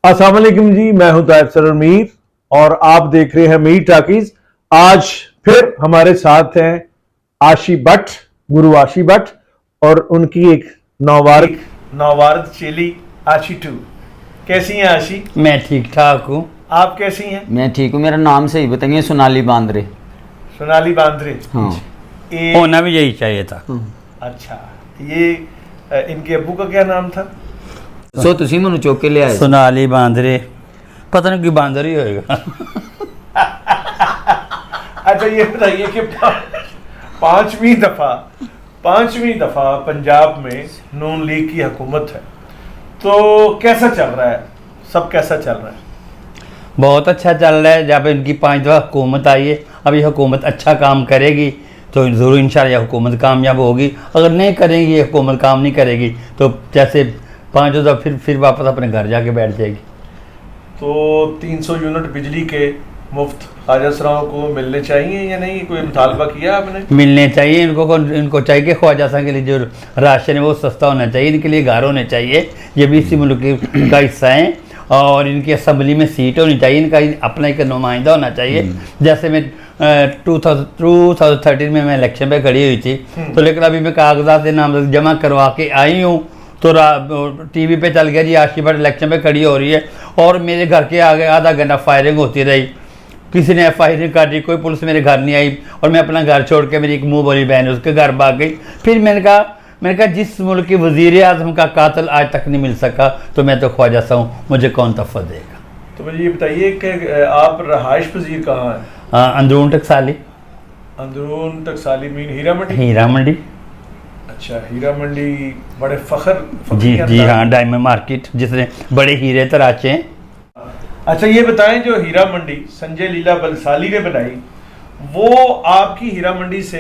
अस्सलाम वालेकुम जी, मैं हूं ताहिर सरोवर मीर और आप देख रहे हैं मीर टाकीज। आज फिर हमारे साथ हैं आशी भट्ट, गुरु आशी भट्ट और उनकी एक नौवारद चेली आशी टू। कैसी हैं आशी? मैं ठीक ठाक हूँ। आप कैसी हैं? मैं ठीक हूँ। मेरा नाम सही बताइए। सोनाली बांद्रे। सोनाली बांद्रे। हाँ। होना भी यही चाहिए था। अच्छा, ये इनके अब्बू का क्या नाम था? सो तुसी मनु चौक के ले आए। सोनाली बांद्रे, पता नहीं कि बांदर ही होएगा। अच्छा, ये बताइए कि पांचवी दफा पंजाब में नून लीग की हुकूमत है, तो कैसा चल रहा है? सब कैसा चल रहा है? बहुत अच्छा चल रहा है। जब इनकी 5 दफ़ा हुकूमत आई है, अब ये हुकूमत अच्छा काम करेगी तो ज़रूर इंशाल्लाह ये हुकूमत कामयाब होगी। अगर नहीं करेंगी, ये हुकूमत काम नहीं करेगी तो जैसे 5 दफ़ा फिर वापस अपने घर जाके बैठ जाएगी। तो 300 यूनिट बिजली के मुफ्त ख्वाजा सराओं को मिलने चाहिए या नहीं? कोई मुतालबा किया आपने? मिलने चाहिए इनको चाहिए कि ख्वाजा साहब के लिए जो राशन है वो सस्ता होना चाहिए, इनके लिए घर होने चाहिए। ये भी इसी मुल्क का हिस्सा हैं और इनकी असम्बली में सीट होनी चाहिए, इनका अपना एक नुमाइंदा होना चाहिए। जैसे मैं 2013 में मैं इलेक्शन पे खड़ी हुई थी, तो लेकिन अभी मैं कागजात से नामजद जमा करवा के आई हूँ तो टीवी पे चल गया जी आशी भट्ट इलेक्शन पे खड़ी हो रही है, और मेरे घर के आगे आधा घंटा फायरिंग होती रही। किसी ने फायरिंग काटी, कोई पुलिस मेरे घर नहीं आई और मैं अपना घर छोड़ के, मेरी एक मुँह बोली बहन उसके घर भाग गई। फिर मैंने कहा जिस मुल्क के वज़ीर आज़म का कातिल आज तक नहीं मिल सका तो मैं तो ख्वाजा सा हूँ, मुझे कौन तोहफ़ा देगा? तो मुझे ये बताइए कि आप रहाइश पजीर कहाँ हैं? अंदरून टकसाली। अंदरून टकसाली मीन हीरा मंडी? हीरा मंडी। अच्छा, हीरा मंडी बड़े फखर जी हाँ, डायमंड मार्केट जिसने बड़े हीरे तराचे हैं। अच्छा, ये बताएं जो हीरा मंडी संजय लीला बंसाली ने बनाई, वो आपकी हीरा मंडी से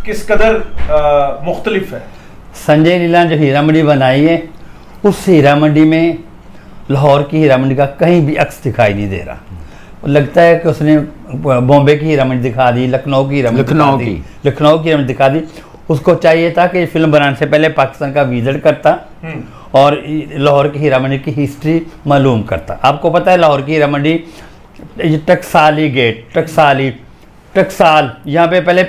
किस कदर मुख्तलिफ है? संजय लीला जो हीरा मंडी बनाई है, उस हीरा मंडी में लाहौर की हीरा मंडी का कहीं भी अक्स दिखाई नहीं दे रहा। लगता है कि उसने बॉम्बे की हीरा मंडी दिखा दी, लखनऊ की हीरा मंडी दिखा दी। उसको चाहिए था कि फिल्म बनाने से पहले पाकिस्तान का विजिट करता और लाहौर की हीरा मंडी की हिस्ट्री मालूम करता। आपको पता है लाहौर की हीरा मंडी टकसाली गेट, टकसाल यहाँ पे पहले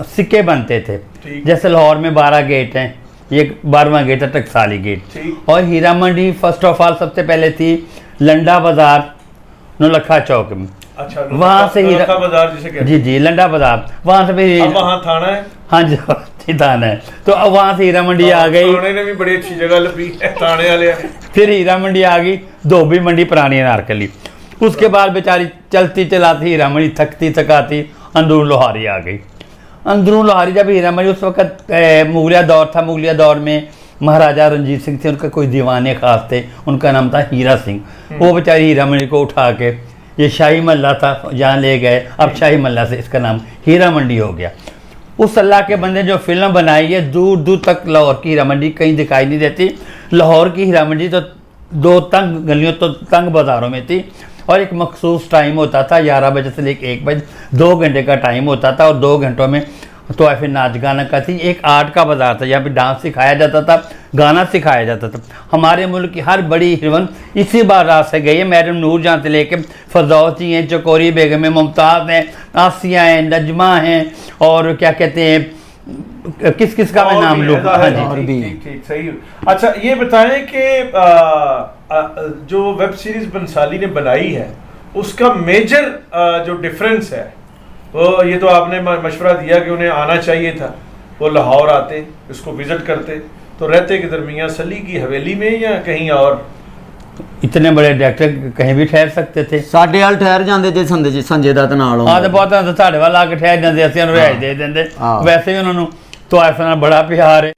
सिक्के बनते थे। जैसे लाहौर में 12 गेट हैं, ये 12वां गेट है टकसाली गेट। और Heera Mandi first of all सबसे पहले थी लंडा बाजार नौलखा चौक में। अच्छा, वहाँ से हीरा बाजार जिसे कहते हैं। जी लंडा बाजार, वहाँ से फिर वहाँ थाना है। हाँ जी थाना है, तो अब वहाँ से हीरा मंडी आ गई। थाने ने भी बड़ी अच्छी जगह लगी है थाने वाले। फिर हीरा मंडी आ गई, धोबी मंडी पुरानी अनारकली। उसके बाद बेचारी चलती चलाती हीरा मंडी थकती थकाती अंदरून लोहारी आ गई। अंदरून लोहारी जब हीरा मंडी, उस वक्त मुगलिया दौर था, मुगलिया दौर में महाराजा रंजीत सिंह थे, उनका कोई दीवाने खास थे, उनका नाम था हीरा सिंह। वो बेचारी हीरा मंडी को उठा के, ये शाही महल्ला था जहाँ ले गए, अब शाही महल्ला से इसका नाम हीरा मंडी हो गया। उस अल्लाह के बंदे जो फिल्म बनाई है, दूर दूर तक लाहौर की हीरा मंडी कहीं दिखाई नहीं देती। लाहौर की हीरा मंडी तो 2 तंग गलियों तो तंग बाज़ारों में थी और एक मखसूस टाइम होता था, 11 बजे से लेकर 1 बजे, 2 घंटे का टाइम होता था और 2 घंटों में तो फिर नाच गाना का थी। एक आर्ट का बाजार था, यहाँ पे डांस सिखाया जाता था, गाना सिखाया जाता था। हमारे मुल्क की हर बड़ी हीरोइन इसी बाजार से गई है। मैडम नूर जहाँ से लेके फरदौसी हैं, चकोरी बेगम है, मुमताज़ हैं, आसिया हैं, नजमा हैं और क्या कहते हैं, किस किस का मैं नाम लूँ? हाँ जी, ठीक सही। अच्छा, ये बताएं कि जो वेब सीरीज बंसाली ने बनाई है उसका मेजर जो डिफरेंस है वो, ये तो आपने मशवरा दिया कि उन्हें आना चाहिए था, वो लाहौर आते, इसको विजिट करते, तो रहते किधर? मियां सली की हवेली में या कहीं और? इतने बड़े डायरेक्टर कहीं भी ठहर सकते थे। साढ़े वाल ठहर जाते थे संजय दत्त नाल। हाँ, तो बहुत साढ़े वाल आके ठहर जाते, असं रिहायश दे देंगे। वैसे भी उन्होंने तोआइफ नाल बड़ा प्यार है,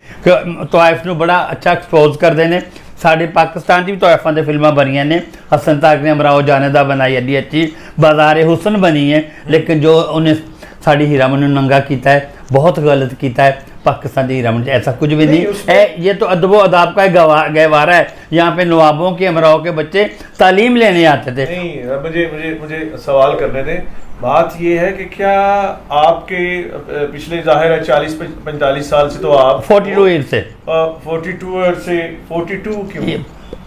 तोआइफ नूं बड़ा अच्छा एक्सपोज करते हैं। साढ़े पाकिस्तान भी तोआइफां दी फिल्मां बनियां ने, हसन ताक ने अमराओ जानेदा बनाई, एडी अच्छी बाज़ार हुसन बनी है, लेकिन जो उन्हें साड़ी हीरा मंडी नंगा किया है, बहुत गलत किया है। पाकिस्तान की हीरा मंडी ऐसा कुछ भी नहीं है, ये तो अदब अदाब का गहवारा है। यहाँ पे नवाबों के, अमराओं के बच्चे तालीम लेने आते थे। नहीं, मुझे सवाल करने दें। बात ये है कि क्या आपके पिछले जाहिर है 40-45 साल से तो आप 42 ईयर से 42 ईयर से 42 क्यों?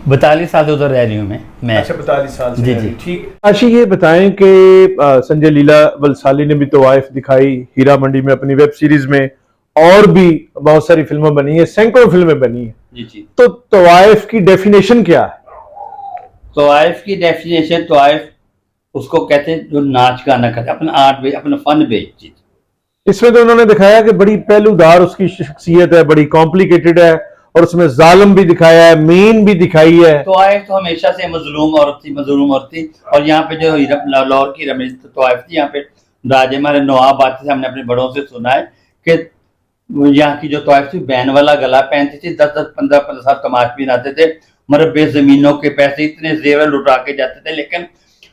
42 साल से उधर रह रही हूँ मैं अच्छा 42 साल से जी, रह रही। जी। ठीक। आशी ये बताएं कि संजय लीला बंसाली ने भी तवाइफ दिखाई हीरा मंडी में अपनी वेब सीरीज में, और भी बहुत सारी फिल्में बनी है, सैकड़ों फिल्में बनी है। जी जी। तो तवाइफ की डेफिनेशन क्या है? तवाइफ की डेफिनेशन, तवाइफ उसको कहते हैं जो नाच गाना करते, अपना आर्ट बेच, अपना फन बेचती। इसमें तो उन्होंने दिखाया कि बड़ी पहलूदार उसकी शख्सियत है, बड़ी कॉम्प्लिकेटेड है, और उसमें जालिम भी दिखाया है, मीन भी दिखाई है। तवाइफ तो हमेशा से मजलूम औरत थी, मजलूम औरत थी। और यहाँ पे जो लाहौर की रमेश तवाइफ थी, यहाँ पे राजे हमारे नवाब आते थे, हमने अपने बड़ों से सुना है कि यहाँ की जो तवाइफ थी बैन वाला गला पहनती थी, 10-10, 15-15 साल तमाशबीन आते थे, मरबे जमीनों के पैसे इतने जेवर लुटा के जाते थे, लेकिन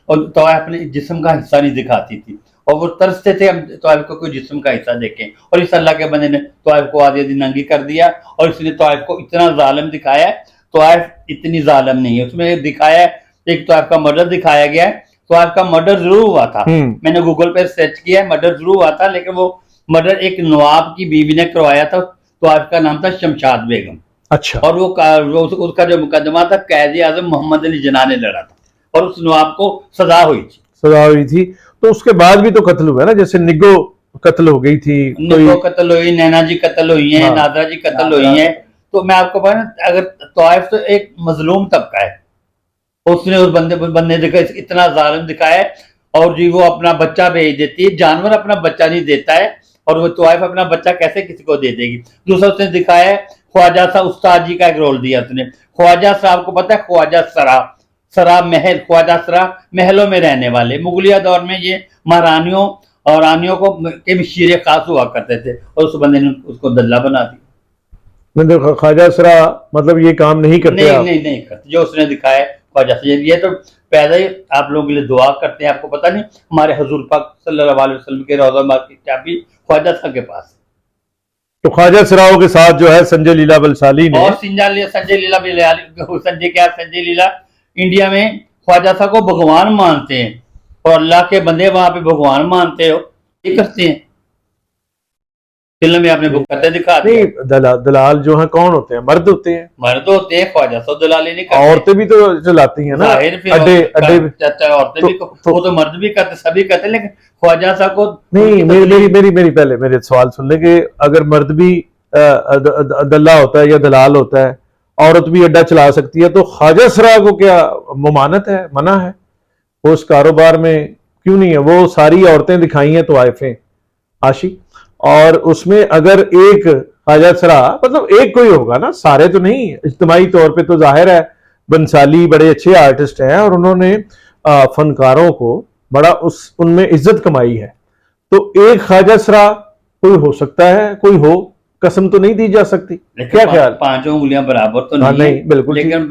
और तवाइफ अपने जिस्म का हिस्सा नहीं दिखाती थी, और वो तरसते थे हम तवाइफ को कोई जिस्म का हिस्सा देखें। और इस अल्लाह के बंदे ने तवाइफ को आधी आधी नंगी कर दिया, और इसने तवाइफ को इतना जालिम दिखाया है। तवाइफ इतनी जालिम नहीं है, उसमें दिखाया है एक तवाइफ का मर्डर दिखाया गया है। तवाइफ का मर्डर जरूर हुआ था, मैंने गूगल पे सर्च किया है, मर्डर जरूर हुआ था, लेकिन वो मर्डर एक नवाब की बीवी ने करवाया था। तवाइफ का नाम था शमशाद बेगम। अच्छा। और उसका जो मुकदमा था कैदी आजम मोहम्मद अली जिन्ना ने लड़ा था, और उस नवाब को सजा हुई थी। सजा हुई थी। तो उसके बाद भी तो कत्ल हुआ ना, जैसे निगो कत्ल हो गई थी, निगो कत्ल हुई, नैना जी कत्ल हुई हैं, हाँ। नादरा जी कत्ल हुई हैं। तो मैं आपको बता, अगर तवाइफ तो एक मजलूम तबका है, उसने उस बंदे देखा इतना जालिम दिखाया है। और जी वो अपना बच्चा भेज देती है, जानवर अपना बच्चा नहीं देता है, और वो तवाइफ अपना बच्चा कैसे किसी को दे देगी। दूसरा उसने दिखाया है ख्वाजा साहब उस्ताद जी का एक रोल दिया उसने। ख्वाजा साहब को पता है, ख्वाजा सरा महल, ख्वाजा सरा महलों में रहने वाले, मुगलिया दौर में ये महारानियों और रानियों को के शीरे खास हुआ करते थे, और उस बंदे ने उसको दल्ला बना दिया। मतलब ख्वाजा सरा मतलब ये काम नहीं करते? नहीं करते जो उसने दिखाया है ख्वाजा से। ये तो पैदा ही आप लोगों के लिए दुआ करते हैं। आपको पता नहीं हमारे हुजूर पाक सल्लल्लाहु अलैहि वसल्लम के रौज़ा मुबारक की चाबी ख्वाजा साहब के पास। तो ख्वाजा सराओं के साथ जो है संजय लीला बंसाली ने, और संजय लीला इंडिया में ख्वाजा साहब को भगवान मानते हैं, और अल्लाह के बंदे वहां पे भगवान मानते हो, ये करते हैं। फिल्म में आपने करते दिखा नहीं दलाल जो है कौन होते हैं? मर्द होते हैं। मर्द होते हैं, ख्वाजा साहब दलाली नहीं करते। औरतें भी तो चलाती हैं ना अड्डे औरतें भी वो तो मर्द भी करते, सभी करते, लेकिन ख्वाजा साहब को नहीं। मेरी पहले मेरे सवाल सुन ले कि अगर मर्द भी दल्ला होता है या दलाल होता है, औरत भी अड्डा चला सकती है, तो ख्वाजा सरा को क्या ममानत है, मना है वो उस कारोबार में? क्यों नहीं है? वो सारी औरतें दिखाई हैं तवाइफें आशी, और उसमें अगर एक ख्वाजा सरा, मतलब एक कोई होगा ना, सारे तो नहीं। इज्तिमाई तौर पे तो जाहिर है बंसाली बड़े अच्छे आर्टिस्ट हैं, और उन्होंने फनकारों को बड़ा उनमें इज्जत कमाई है। तो एक ख्वाजा सरा कोई हो सकता है, कोई हो, कसम तो नहीं दी जा सकती। क्या ख्याल? पांचों उंगलियां बराबर तो नहीं, बिल्कुल। लेकिन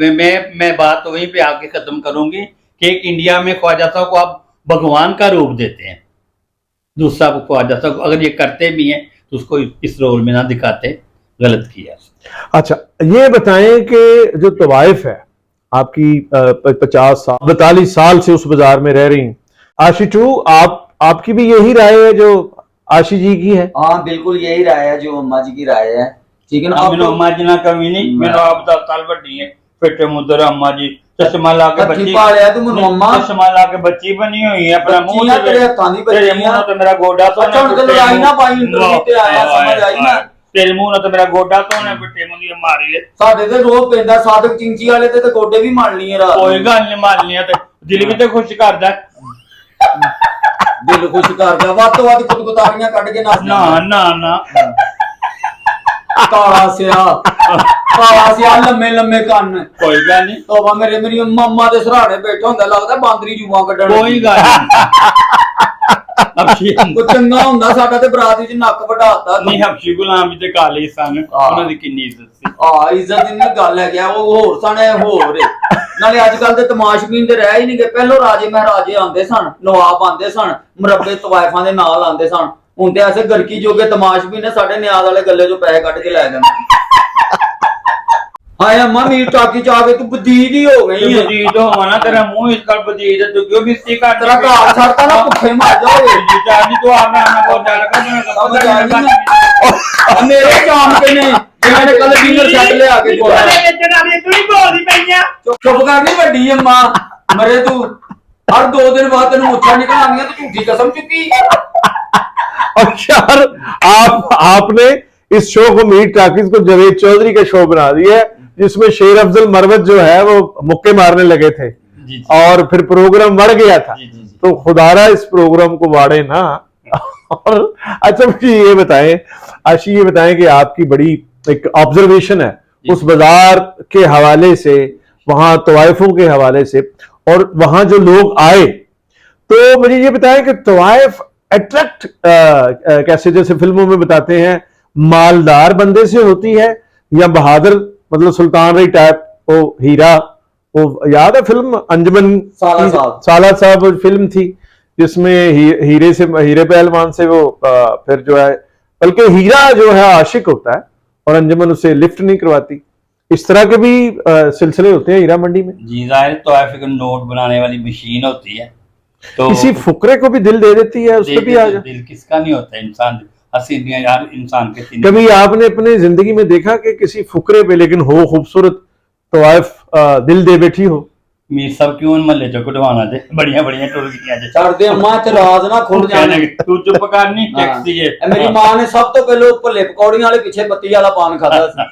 मैं बात तो वहीं पे आके खत्म करूंगी कि एक इंडिया में ख्वाजा साहब को आप भगवान का रूप देते हैं, दूसरा को ख्वाजा साहब अगर ये करते भी हैं तो उसको इस रोल में ना दिखाते, गलत किया। अच्छा ये बताएं कि जो तवाइफ है आपकी 42 साल से उस बाजार में रह रही, आशी टू, आपकी भी यही राय है जो आशी जी की है? हाँ बिल्कुल यही राय है जो अम्मा जी की राय है, ठीक है ना। अम्मा जी ना कमी नहीं, मेरा आप 10 साल बड़ी है, पेटे मुद्दर अम्मा जी चश्मा ला के बच्ची पालिया तू मम्मा, चश्मा ला के बच्ची बनी हुई है, अपना मुंह तेरे हत्थां दी बच्ची है तो मेरा गोडा तो अच्छा उनके लड़ाई ना पाई, इंटरव्यू ते आया समझ आई ना, तेरे मुंह ना तो मेरा गोडा तो ने पिट्टे मुंह दी मारी है। साडे ते रोज पेंदा सादक चिंची वाले ते गोडे भी मारनी है रात। कोई गल नहीं मारनी है, ते दिल भी ते खुश करदा, दिल खुश करदा, वद तो वद कुतकुतारियां कट के नस ना काला सिया लम्मे लम्मे कन्न, कोई गल नहीं। तोबा मेरी मम्मा दे सराणे बैठा हुंदा, लगदा बांदरी जुआं कड्डण। कोई गल नहीं। को चंगा हुंदा साडा ते बरात विच नक वढाता नहीं। हबशी गुलाम भी ते काले सन, उन्हां दी किन्नी इज्जत सी। इज्जत दी गल है क्या, वो होर सन होर नाले अजकल दे तमाशबीन ते रह ही नहीं गए। पहलो राजे महाराजे आंदे सन, नवाब आंदे सन, मुरब्बे तवाइफां दे नाल आंदे सन। हुण ते ऐसे गरकी जोगे तमाशबीन ने साडे न्याज वाले गल्ले चों पैसे कट के लै जांदे। हाय अम्मा मीर टाकी चा के तू बदीद ही हो गई है। बदीद हो ना, तेरा मुंह इस कर बदीद है, तू क्यों बिस्ती काट तेरा घर छड़ता ना भुखे मर जाओगे। जी चाची तो आना बहुत ज्यादा कर समझ आ गई ना। मेरे काम के ने मैंने कल डिनर सेट ले आके बोला चुप कर नहीं ਵੱਡੀ ਅੰਮਾ मरे तू हर 2 दिन बाद तेन मुच्छा निकल आनी तो झूठी कसम चुकी। और यार आपने इस शो को मीर टाकिज को जवेद चौधरी का शो बना दिया है, जिसमें शेर अफजल मरवत जो है वो मुक्के मारने लगे थे और फिर प्रोग्राम बढ़ गया था। तो खुदारा इस प्रोग्राम को वाड़े ना। और अच्छा मुझे ये बताएं आशी, ये बताएं कि आपकी बड़ी एक ऑब्जर्वेशन है उस बाजार के हवाले से, वहां तवाइफों के हवाले से, और वहां जो लोग आए, तो मुझे ये बताएं कि तवाइफ अट्रैक्ट कैसे, जैसे फिल्मों में बताते हैं, मालदार बंदे से होती है या बहादुर, मतलब सुल्तान रही टाइप, वो हीरा, वो याद है फिल्म अंजुमन साला साहब फिल्म थी जिसमें हीरे पहलवान से वो फिर जो है, बल्कि हीरा जो है आशिक होता है और अंजुमन उसे लिफ्ट नहीं करवाती। इस तरह के भी सिलसिले होते हैं हीरा मंडी में। जी जाहिर तो है, नोट बनाने वाली मशीन होती है, तो किसी फुकरे को भी दिल दे देती है, उस पर भी आ जाए। दिल किसका नहीं होता, इंसान हसीनियां यार इंसान के सीने। कभी आपने अपने जिंदगी में देखा कि किसी फुकरे पे लेकिन हो खूबसूरत तवाइफ दिल दे बैठी हो? मीर सब क्यों महल्ले चो कटवाना दे, बढ़िया बढ़िया टुरकियां जे छड़ दे अम्मा ते राज ना खुल जाने। तू चुप कर, नहीं टैक्सी है। मेरी मां ने सब तो पहले भल्ले पकौड़ियां वाले पीछे पत्ती वाला पान खादा सी,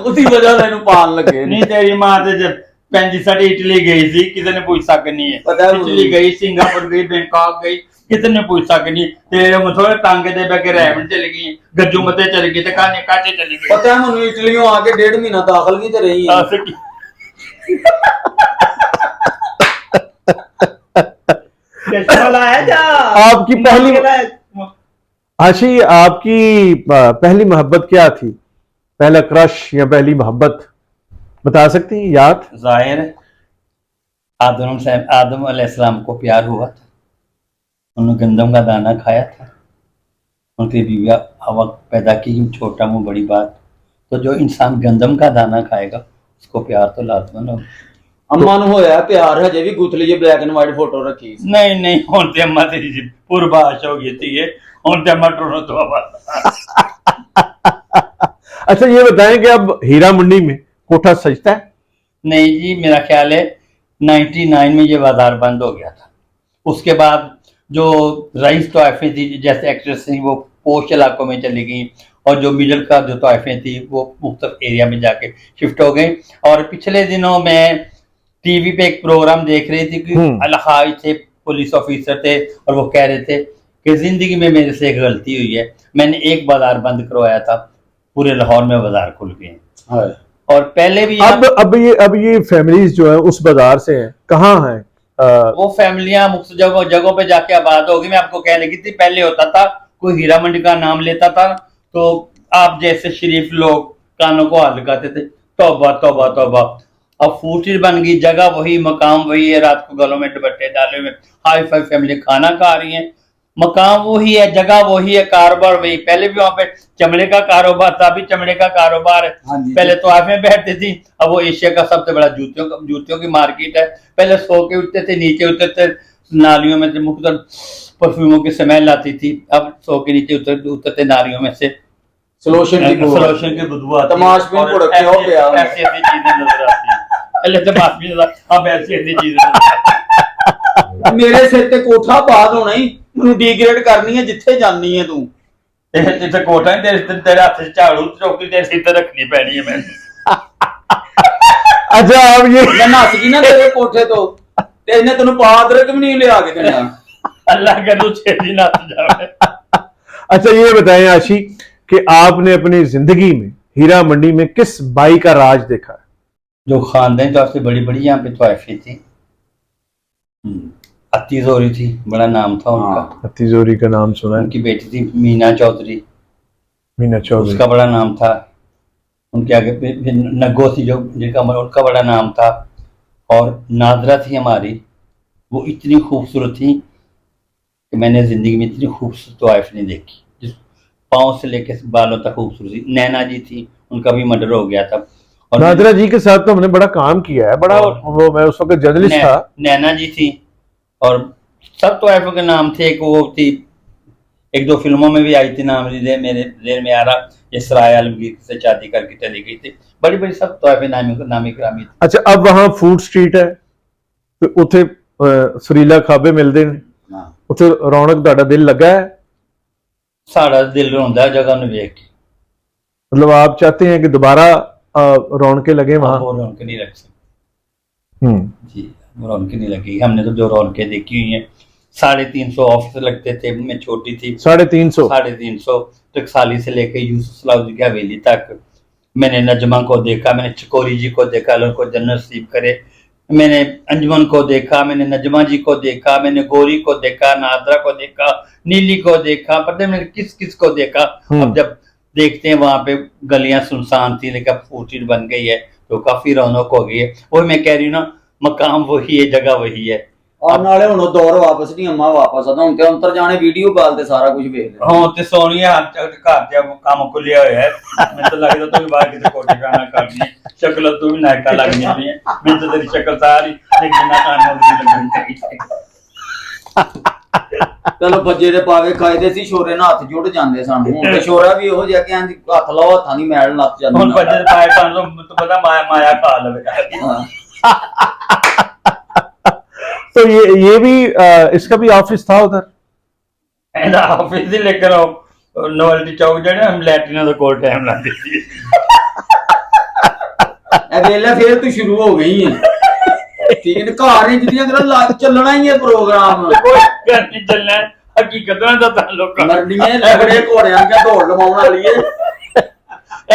उसी वजह से इनु पान लगे। नहीं तेरी मां ते जब पैंजी साड़ी इटली गई थी, किसी ने पूछ सक नहीं है। इटली गई, सिंगापुर गई, बैंकॉक गई, किसी ने पूछ सक नहीं। तेरे मुझे टांगे दे बैके रहमन चली गई, गज्जू मते चली गई, ते काने काचे चली गई। पता है मुझे इटलियों आके 1.5 महीना दाखिल भी ते रही है। आपकी पहली आशी, आपकी पहली मोहब्बत क्या थी? पहला क्रश या पहली मोहब्बत बता सकती हैं? याद? जाहिर आदम अलैहिस्सलाम को प्यार हुआ था, उन्होंने गंदम का दाना खाया था, उनकी बीविया हवा पैदा की, छोटा मुंह बड़ी बात। तो जो इंसान गंदम का दाना खाएगा उसको प्यार तो लाजमन होगा। अम्मा नु होया प्यार, हजे भी गुथली जे ब्लैक एंड व्हाइट फोटो रखी। नहीं हुण ते अम्मा तेरी पूर्वाश हो गई थी, हुण ते अम्मा टोनो तो अच्छा ये बताएं कि अब हीरा मंडी में कोठा सजता है? नहीं जी, मेरा ख्याल है 99 में ये बाजार बंद हो गया था। उसके बाद जो रईस तोहफे थी, जैसे एक्ट्रेस थी, वो पोश इलाकों में चली गई, और जो मिडल क्लास जो तोहफे थी वो मुख्तलिफ एरिया में जाके शिफ्ट हो गई। और पिछले दिनों में टीवी पे एक प्रोग्राम देख रही थी कि अलहाई थे, पुलिस ऑफिसर थे, और वो कह रहे थे कि जिंदगी में मेरे से एक गलती हुई है, मैंने एक बाजार बंद करवाया था, पूरे लाहौर में बाजार खुल गए। और पहले भी अब ये फैमिलीज जो है उस बाजार से हैं, कहाँ हैं? वो फैमिलियां मुख्तलिफ जगहों पे जाके आबाद होगी। मैं आपको कहने की थी, पहले होता था कोई हीरा मंडी का नाम लेता था तो आप जैसे शरीफ लोग कानों को हाथ लगाते थे, तौबा तौबा तौबा। अब फूटी बन गई, जगह वही, मकाम वही है, रात को गलों में दुपट्टे डाले हुए हाई फाई फैमिली खाना खा रही है, मकाम वही है, जगह वही है, कारोबार वही। पहले भी वहां पे चमड़े का कारोबार था, अभी चमड़े का कारोबार है। पहले तो आप में बैठती थी, अब वो एशिया का सबसे बड़ा जूतियों की मार्केट है। पहले सो के उठते थे, नीचे उतरते, नालियों में से मुख्तलिफ परफ्यूमों की स्मेल आती थी, अब सो के नीचे उतरते नालियों में से सलोशन की बदबू आती है। ऐसी ऐसी चीजें नजर आती हैं। पहले तमाशबीन, अब ऐसी ऐसी चीजें। मेरे सिर ते कोठा बात होना ही, ਮੈਨੂੰ ਡੀਗ੍ਰੇਡ ਕਰਨੀ ਹੈ ਜਿੱਥੇ ਜਾਣੀ ਹੈ ਤੂੰ। ਜਿੱਥੇ ਕੋਠਾ ਨਹੀਂ ਤੇਰੇ ਹੱਥ 'ਚ ਝਾੜੂ ਚੌਕੀ ਤੇਰੇ ਸਿਰ ਤੇ ਰੱਖਣੀ ਪੈਣੀ ਹੈ ਮੈਨੂੰ। अच्छा अब ये ਮੈਂ ਨੱਸ ਗਈ ਨਾ ਤੇਰੇ ਕੋਠੇ ਤੋਂ ਤੇ ਇਹਨੇ ਤੈਨੂੰ ਪਾਦਰਕ ਵੀ ਨਹੀਂ ਲਿਆ ਕੇ ਦੇਣਾ। अल्लाह का तू छेदी ना जावे। अच्छा ये बताएं आशी कि आपने अपनी जिंदगी में हीरा मंडी में किस बाई का राज देखा है? जो खानदान तो सबसे बड़ी बड़ी यहाँ पे तोहफे थी, अत्तीजोरी थी, बड़ा नाम था उनका। अत्तीजोरी का नाम सुना है। उनकी बेटी थी मीना चौधरी, उसका बड़ा नाम था। उनके आगे नगो थी जो जिनका उनका बड़ा नाम था। और नादरा थी हमारी, वो इतनी खूबसूरत थी कि मैंने जिंदगी में इतनी खूबसूरत तोहफ नहीं देखी, जिस पाँव से लेकर बालों तक खूबसूरती। नैना जी थी, उनका भी मर्डर हो गया था। और नादरा जी के साथ तो हमने बड़ा काम किया है, बड़ा वो मैं उस वक्त जर्नलिस्ट था। नैना जी थी, और सब तोहफों के नाम थे। एक वो थी एक दो फिल्मों में भी आई थी, नाम दे मेरे जेल में आ रहा, ये सराय आलमगीर से शादी करके चली गई थी, बड़ी बड़ी सब तोहफे नामी ग्रामी थी। अच्छा, अब वहां फूड स्ट्रीट है ਤੇ ਉੱਥੇ ਸੁਰੀਲਾ ਖਾਬੇ ਮਿਲਦੇ ਨੇ, ਹਾਂ ਉੱਥੇ ਰੌਣਕ, ਤੁਹਾਡਾ ਦਿਲ ਲੱਗਾ है? साड़ा दिल रोंदा है जगह में देख के, मतलब आप चाहते हैं कि दोबारा रौनकें लगे वहां? वो रौनकें नहीं लग सकती जी, रौनकें नहीं लगी। हमने तो जो रौनकें देखी हुई हैं, 350 ऑफिस लगते थे, मैं छोटी थी, 350 350 टकसाली से लेकर यूसुफ सलाउद्दीन की हवेली तक। मैंने नजमा को देखा, मैंने चकोरी जी को देखा, अल्लाह को जन्नत नसीब करे, मैंने अंजुमन को देखा, मैंने नजमा जी को देखा, मैंने गोरी को देखा, नादरा को देखा, नीली को देखा, पता है मैंने किस किस को देखा। अब जब देखते हैं वहां पे गलियां सुनसान थी, लेकिन अब फूड स्ट्रीट बन गई है तो काफी रौनक हो गई है। वही मैं कह रही हूँ ना, मकाम वही है, जगह वही है। और नाले हुण दौर वापस नहीं अम्मा वापस आता, हुण ते अंतर जाने वीडियो कॉल ते सारा कुछ वेख ले। हाँ ते सोनिया घर च काम खुलिया होया है, मैं तो लगदा तू भी बाहर किते कोठी खाना करनी है, शक्ल तू भी नायका लगनी है, मैं तो तेरी शक्ल सारी लेकिन ना खाना लगनी चलो भज्जे दे पावे खाएदे सी, शोरे ना हथ जुड़ जांदे सन, हुण ते शोरा भी ओहो जिहा कि इंज हथ लाओ हथां दी मैल लग जांदी। हुण बजे पाए खान तो पता माया खा लवे। तो ये भी इसका भी ऑफिस था उधर? एंदा ऑफिस ही लेकर आओ, नोवेल्टी चौक जड़े हम लैट्रिन दा कोल टाइम लांदे सी। ए वेले फिर तू शुरू हो गई है, ठीक है, घर नहीं जिदियां तेरा लाग चलना ही है प्रोग्राम, कोई घर नहीं चलना है, हकीकत में तो ताल्लुक मरनी है लगड़े घोड़ियां क्या दौड़ लवाउण वाली है।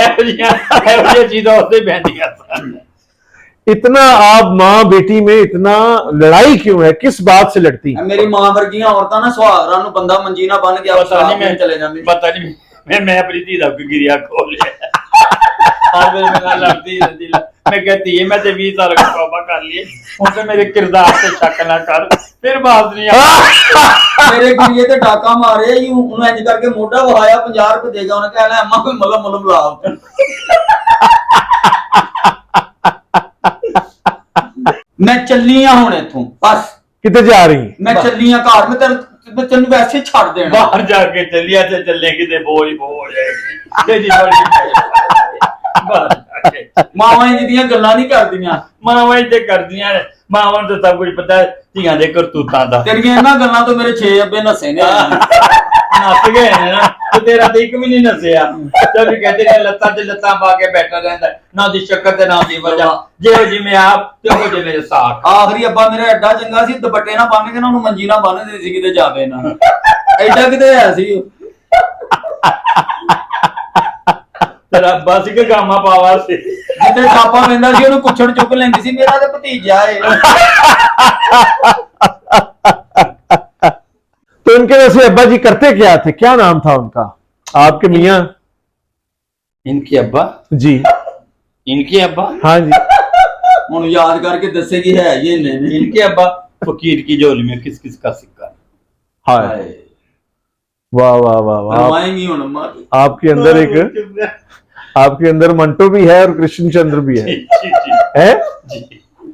एवं चीज़ों से बहनी इतना आप माँ बेटी में इतना लड़ाई क्यों है, किस बात से लड़ती है? मेरी मां वर्गियां औरतां ना सुहागरां नूं बंदा मंजी ना बन गया, पता नहीं मैं चले जांदी, पता नहीं मैं अपनी धी दा गिरिया खोल लिया। हर वे मेरा लड़ती रहती, मैं कहती है मैं ते 20 साल का तौबा कर लिए, हुण ते मेरे किरदार से शक ना कर, फिर बात नहीं आ। मेरे गिरिए ते डाका मारे यूं उन्हें इंज करके मोटा वहाया, 50 रुपए देगा, उन्हें कहना अम्मा कोई मलम मलम लाओ। मैं चली हां हुण इथों, बस कितने जा रही है? मैं चली हां घर में, तेरे तेन वैसे छड़ देना, बाहर जाके चलिया ते चले किते बोझ बोझ तेरी मावां जिदियां गल्लां नहीं करदियां, मावां ते करदियां ने, मावां तो सब कुछ पता है धीआं दे करतूतां दा। तेरियां इन्हां गल्लां तो मेरे 6 अब्बे नसे ने, नस गए हैं ना, तो तेरा तो एक भी नहीं नसिया, जब भी कहते हैं लत्ता ते लत्ता पा के बैठा रहंदा, ना दी शक्कर ते ना दी वजह, जेहो जी मैं आप ते हो जे मेरे साथ। आखिरी अब्बा मेरा एडा चंगा सी, दुपट्टे ना बन के ना उन्हें मंजी ना बन दी सी किते जावे ना, एडा किते है सी तेरा अब्बा सी के गामा पावा सी, जिते छापा वेंदा सी ओनू कुछड़ चुक लैंदी सी, मेरा ते भतीजा है। तो इनके वैसे अब्बा जी करते क्या थे, क्या नाम था उनका आपके मियाँ? इनके अब्बा जी, इनके अब्बा हाँ जी, हुण याद करके दसेगी है ये नहीं, इनके अब्बा फकीर की झोली में किस किस का सिक्का। हाय वाह वाह वाह वाह, रवाएंगी हुण अम्मा, आपके अंदर एक, आपके अंदर मंटो भी है और कृष्ण चंद्र भी है, है?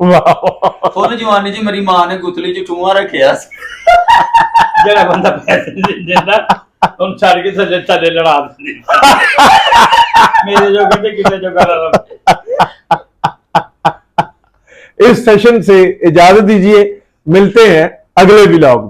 वाह, फुल जवानी च मेरी मां ने गुतली च टूआ रखिया सी, जेड़ा बंदा पैसे नहीं देता उन छड़ के थल्ले लड़ा देंदी, मेरे जो कहते किते जो कर। इस सेशन से इजाजत दीजिए, मिलते हैं अगले व्लॉग में।